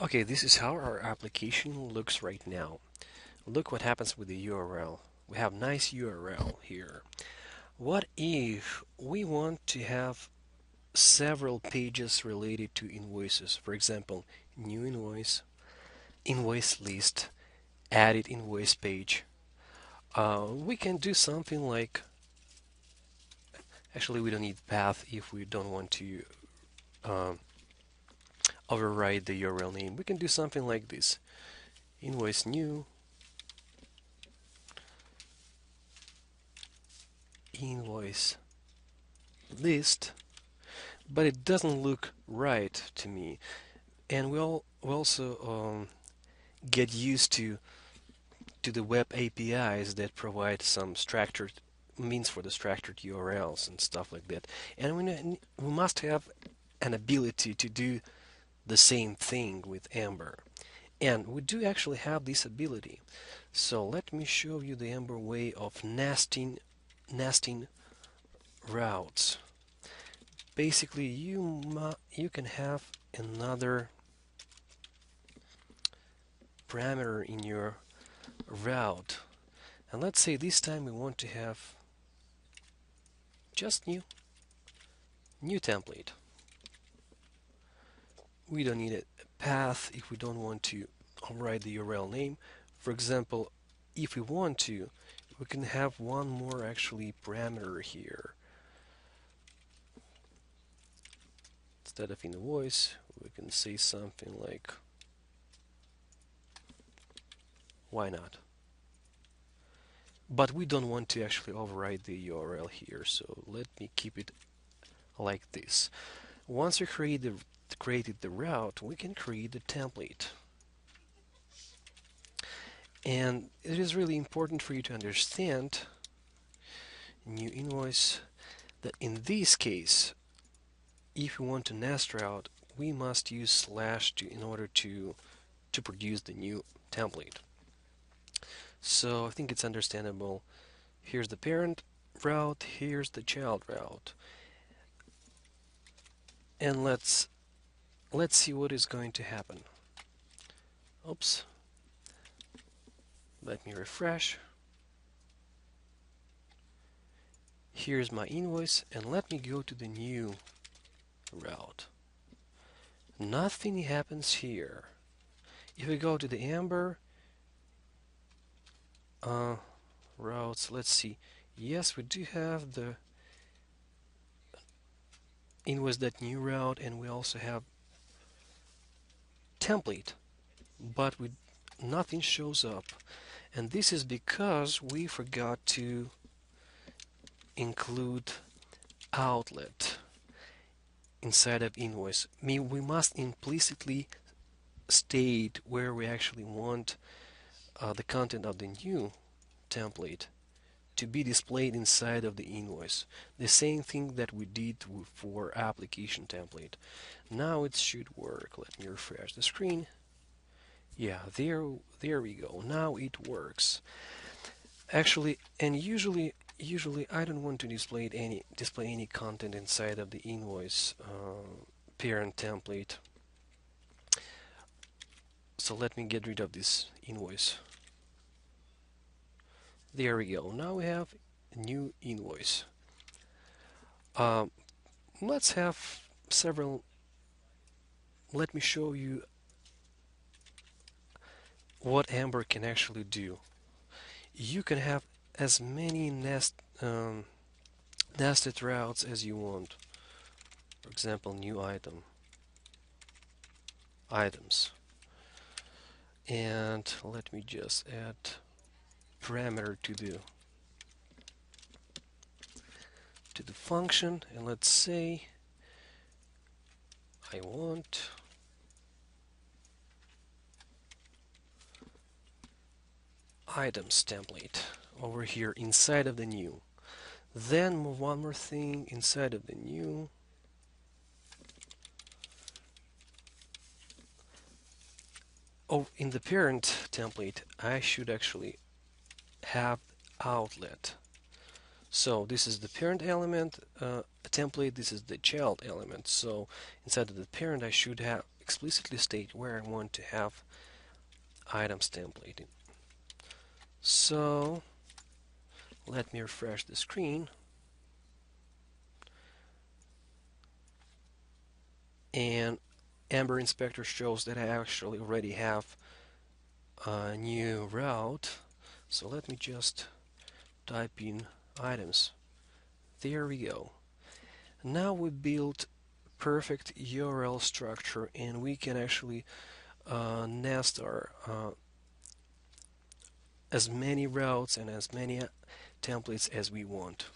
Okay, this is how our application looks right now. Look what happens with the URL. We have nice URL here. What if we want to have several pages related to invoices? For example, new invoice, invoice list, added invoice page. We can do something like, actually we don't need path if we don't want to um, override the URL name. We can do something like this. Invoice new, invoice list, but it doesn't look right to me. And we also get used to the web APIs that provide some structured means for the structured URLs and stuff like that. And we must have an ability to do the same thing with Ember. And we do actually have this ability. So let me show you the Ember way of nesting routes. Basically, you can have another parameter in your route, and let's say this time we want to have just new template. We don't need a path if we don't want to override the URL name. For example, if we want to, we can have one more actually parameter here. Instead of invoice, we can say something like, why not? But we don't want to actually override the URL here, so let me keep it like this. Once we created the route, we can create the template. And it is really important for you to understand, new invoice, that in this case, if we want to nest route, we must use slash in order to produce the new template. So I think it's understandable. Here's the parent route, here's the child route. And let's see what is going to happen. Oops. Let me refresh. Here's my invoice, and let me go to the new route. Nothing happens here. If we go to the Ember routes, let's see. Yes, we do have the invoice.new route, and we also have template, but nothing shows up. And this is because we forgot to include outlet inside of invoice. We must implicitly state where we actually want the content of the new template to be displayed inside of the invoice. The same thing that we did for application template. Now it should work. Let me refresh the screen. Yeah, there we go. Now it works. Actually, and usually I don't want to display any content inside of the invoice parent template. So let me get rid of this invoice. There we go. Now we have a new invoice. Let's have several. Let me show you what Ember can actually do. You can have as many nested routes as you want. For example, new items. And let me just add parameter to the function, and let's say I want items template over here inside of the new. Then move one more thing inside of the new. Oh, in the parent template, I should actually have outlet. So this is the parent element template, this is the child element. So inside of the parent I should have explicitly state where I want to have items templating. So let me refresh the screen, and Ember Inspector shows that I actually already have a new route. So let me just type in items. There we go. Now we built perfect URL structure, and we can actually nest our as many routes and as many templates as we want.